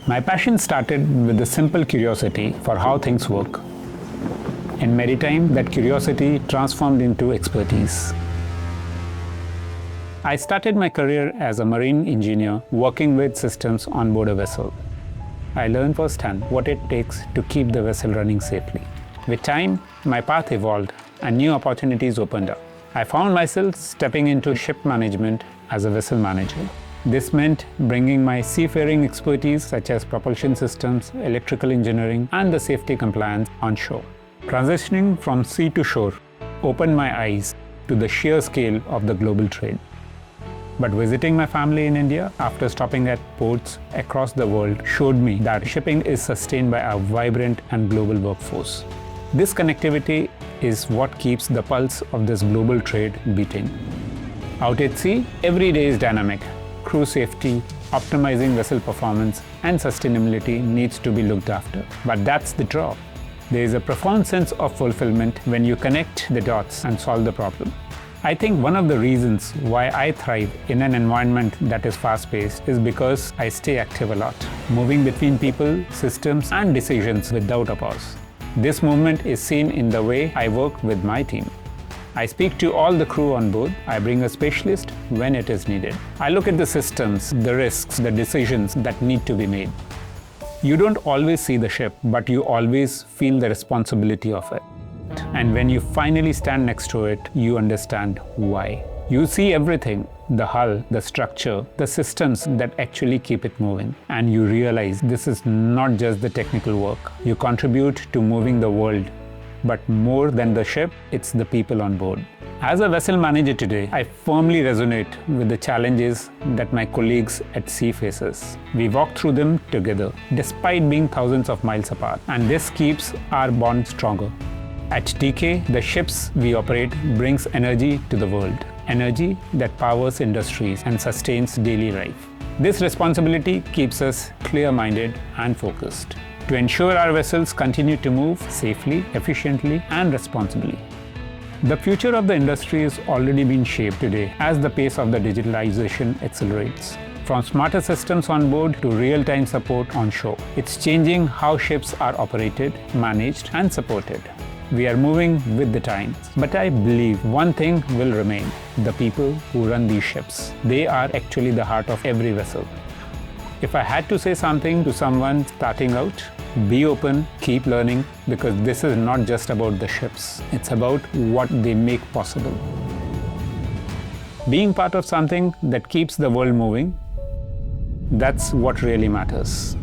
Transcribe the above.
My passion started with the simple curiosity for how things work. In maritime, that curiosity transformed into expertise. I started my career as a marine engineer working with systems on board a vessel. I learned firsthand what it takes to keep the vessel running safely. With time, my path evolved and new opportunities opened up. I found myself stepping into ship management as a vessel manager. This meant bringing my seafaring expertise such as propulsion systems, electrical engineering, and the safety compliance on shore. Transitioning from sea to shore opened my eyes to the sheer scale of the global trade. But visiting my family in India after stopping at ports across the world showed me that shipping is sustained by a vibrant and global workforce. This connectivity is what keeps the pulse of this global trade beating. Out at sea, every day is dynamic. Crew safety, optimizing vessel performance, and sustainability needs to be looked after. But that's the draw. There is a profound sense of fulfillment when you connect the dots and solve the problem. I think one of the reasons why I thrive in an environment that is fast-paced is because I stay active a lot, moving between people, systems, and decisions without a pause. This movement is seen in the way I work with my team. I speak to all the crew on board. I bring a specialist when it is needed. I look at the systems, the risks, the decisions that need to be made. You don't always see the ship, but you always feel the responsibility of it. And when you finally stand next to it, you understand why. You see everything, the hull, the structure, the systems that actually keep it moving. And you realize this is not just the technical work. You contribute to moving the world. But more than the ship, it's the people on board. As a vessel manager today, I firmly resonate with the challenges that my colleagues at sea faces. We walk through them together, despite being thousands of miles apart, and this keeps our bond stronger. At TK, the ships we operate brings energy to the world, energy that powers industries and sustains daily life. This responsibility keeps us clear-minded and focused to ensure our vessels continue to move safely, efficiently, and responsibly. The future of the industry is already being shaped today as the pace of the digitalization accelerates. From smarter systems on board to real-time support on shore, it's changing how ships are operated, managed, and supported. We are moving with the times, but I believe one thing will remain: the people who run these ships. They are actually the heart of every vessel. If I had to say something to someone starting out, be open, keep learning, because this is not just about the ships. It's about what they make possible. Being part of something that keeps the world moving, that's what really matters.